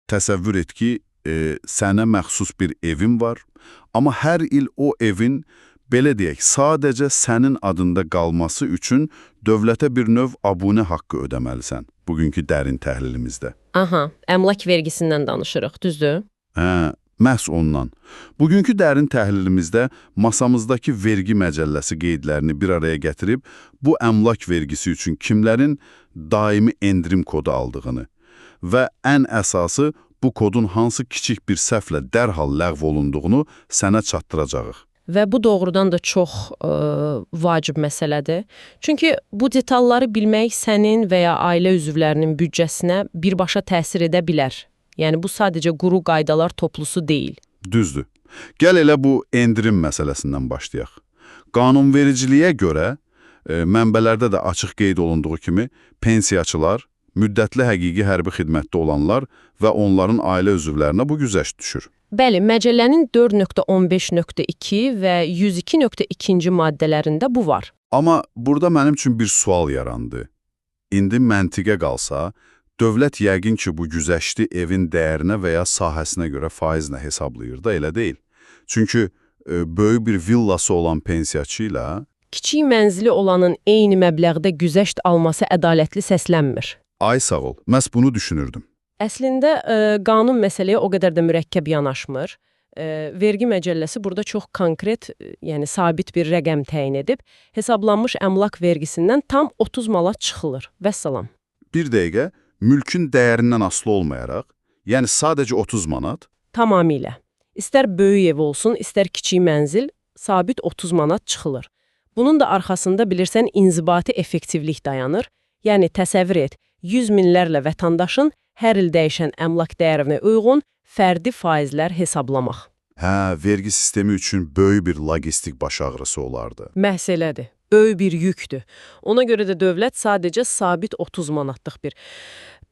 Təsəvvür et ki, sənə məxsus bir evin var, amma hər il o evin, belə deyək, sadəcə sənin adında qalması üçün dövlətə bir növ abunə haqqı ödəməlisən, bugünkü dərin təhlilimizdə. Aha, əmlak vergisindən danışırıq, düzdür? Hə, məhz ondan. Bugünkü dərin təhlilimizdə masamızdakı vergi məcəlləsi qeydlərini bir araya gətirib, bu əmlak vergisi üçün kimlərin daimi endirim kodu aldığını və ən əsası bu kodun hansı kiçik bir səhvlə dərhal ləğv olunduğunu sənə çatdıracağıq. Və bu doğrudan da çox vacib məsələdir. Çünki bu detalları bilmək sənin və ya ailə üzvlərinin büdcəsinə birbaşa təsir edə bilər. Yəni, bu sadəcə quru qaydalar toplusu deyil. Düzdür. Gəl elə bu endirim məsələsindən başlayaq. Qanunvericiliyə görə, mənbələrdə də açıq qeyd olunduğu kimi, pensiyaçılar, müddətli həqiqi hərbi xidmətdə olanlar və onların ailə üzvlərinə bu güzəşt düşür. Bəli, məcəllənin 4.15.2 və 102.2-ci maddələrində bu var. Amma burada mənim üçün bir sual yarandı. İndi məntiqə qalsa, dövlət yəqin ki, bu güzəşti evin dəyərinə və ya sahəsinə görə faizlə hesablayır da, elə deyil. Çünki böyük bir villası olan pensiyaçı ilə kiçik mənzili olanın eyni məbləğdə güzəşt alması ədalətli səslənmir. Ay sağ ol, məhz bunu düşünürdüm. Əslində, qanun məsələyə o qədər də mürəkkəb yanaşmır. Vergi məcəlləsi burada çox konkret, yəni sabit bir rəqəm təyin edib, hesablanmış əmlak vergisindən tam 30 manat çıxılır. Vəssalam. Bir dəqiqə, mülkün dəyərindən asılı olmayaraq, yəni sadəcə 30 manat? Tamamilə. İstər böyük ev olsun, istər kiçik mənzil, sabit 30 manat çıxılır. Bunun da arxasında bilirsən inzibati effektivlik dayanır. Yəni təsəvvür et, 100 minlərlə vətəndaşın hər il dəyişən əmlak dəyərinə uyğun fərdi faizlər hesablamaq. Hə, vergi sistemi üçün böyük bir logistik baş ağrısı olardı. Məsələdir, böyük bir yükdür. Ona görə də dövlət sadəcə sabit 30 manatlıq bir,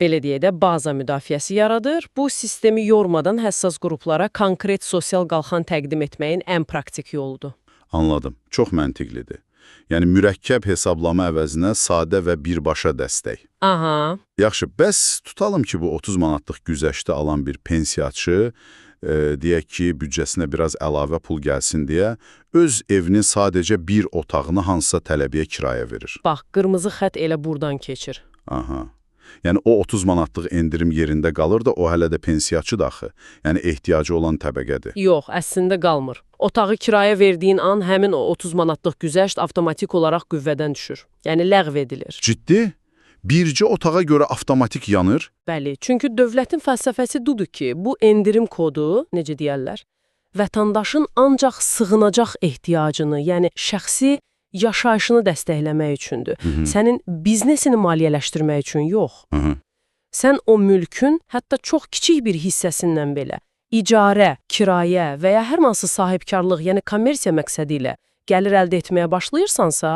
belə deyə də, baza müdafiəsi yaradır. Bu sistemi yormadan həssas qruplara konkret sosial qalxan təqdim etməyin ən praktik yoludur. Anladım, çox məntiqlidir. Yəni, mürəkkəb hesablama əvəzinə sadə və birbaşa dəstək. Aha. Yaxşı, bəs tutalım ki, bu 30 manatlıq güzəşti alan bir pensiyaçı, deyək ki, büdcəsinə biraz əlavə pul gəlsin deyə, öz evinin sadəcə bir otağını hansısa tələbiyə kirayə verir. Bax, qırmızı xətt elə buradan keçir. Aha. Yəni, o 30 manatlıq endirim yerində qalır da, o hələ də pensiyaçı daxı. Yəni, ehtiyacı olan təbəqədir. Yox, əslində qalmır. Otağı kirayə verdiyin an həmin o 30 manatlıq güzəşt avtomatik olaraq qüvvədən düşür. Yəni, ləğv edilir. Ciddi? Bircə otağa görə avtomatik yanır? Bəli, çünki dövlətin fəlsəfəsi budur ki, bu endirim kodu, necə deyərlər, vətəndaşın ancaq sığınacaq ehtiyacını, yəni şəxsi yaşayışını dəstəkləmək üçündür. Sənin biznesini maliyyələşdirmək üçün yox. Sən o mülkün hətta çox kiçik bir hissəsindən belə icarə, kirayə və ya hər hansı sahibkarlıq, yəni kommersiya məqsədi ilə gəlir əldə etməyə başlayırsansa,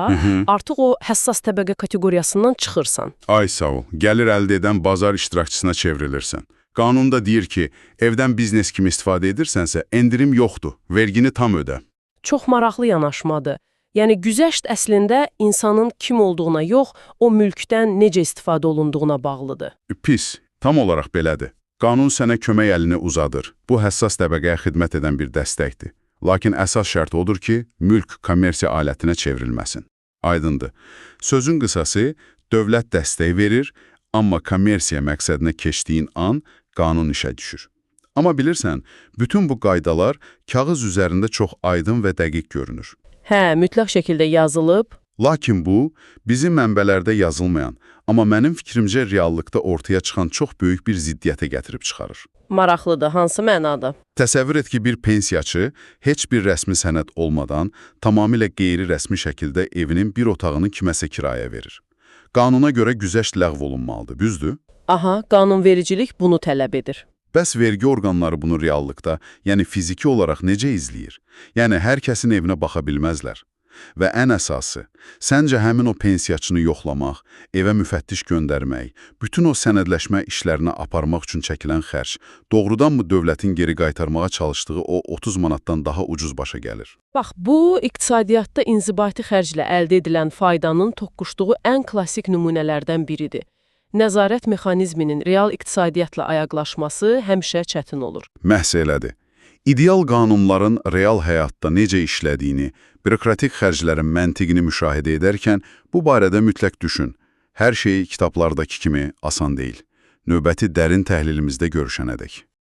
artıq o həssas təbəqə kateqoriyasından çıxırsan. Ay sağ ol, gəlir əldə edən bazar iştirakçısına çevrilirsən. Qanunda deyir ki, evdən biznes kimi istifadə edirsənsə, endirim yoxdur, vergini tam ödə. Çox maraqlı yanaşmadır. Yəni, güzəşt əslində insanın kim olduğuna yox, o mülkdən necə istifadə olunduğuna bağlıdır. Pis, tam olaraq belədir. Qanun sənə kömək əlini uzadır. Bu, həssas təbəqəyə xidmət edən bir dəstəkdir. Lakin əsas şərt odur ki, mülk kommersiya alətinə çevrilməsin. Aydındır. Sözün qısası, dövlət dəstək verir, amma kommersiya məqsədinə keçdiyin an qanun işə düşür. Amma bilirsən, bütün bu qaydalar kağız üzərində çox aydın və dəqiq görünür. Hə, mütləq şəkildə yazılıb. Lakin bu, bizim mənbələrdə yazılmayan, amma mənim fikrimcə reallıqda ortaya çıxan çox böyük bir ziddiyyətə gətirib çıxarır. Maraqlıdır, hansı mənada? Təsəvvür et ki, bir pensiyaçı heç bir rəsmi sənəd olmadan tamamilə qeyri-rəsmi şəkildə evinin bir otağını kiməsə kirayə verir. Qanuna görə güzəşt ləğv olunmalıdır, düzdür? Aha, qanunvericilik bunu tələb edir. Bəs vergi orqanları bunu reallıqda, yəni fiziki olaraq necə izləyir? Yəni, hər kəsin evinə baxa bilməzlər. Və ən əsası, səncə həmin o pensiyaçını yoxlamaq, evə müfəttiş göndərmək, bütün o sənədləşmə işlərini aparmaq üçün çəkilən xərc, doğrudanmı dövlətin geri qaytarmağa çalışdığı o 30 manatdan daha ucuz başa gəlir? Bax, bu, iqtisadiyyatda inzibati xərclə əldə edilən faydanın toqquşduğu ən klassik nümunələrdən biridir. nəzarət mexanizminin real iqtisadiyyatla ayaqlaşması həmişə çətin olur. Məhz elədir. İdeal qanunların real həyatda necə işlədiyini, bürokratik xərclərin məntiqini müşahidə edərkən bu barədə mütləq düşün. Hər şey kitablardakı kimi asan deyil. Növbəti dərin təhlilimizdə görüşənədək.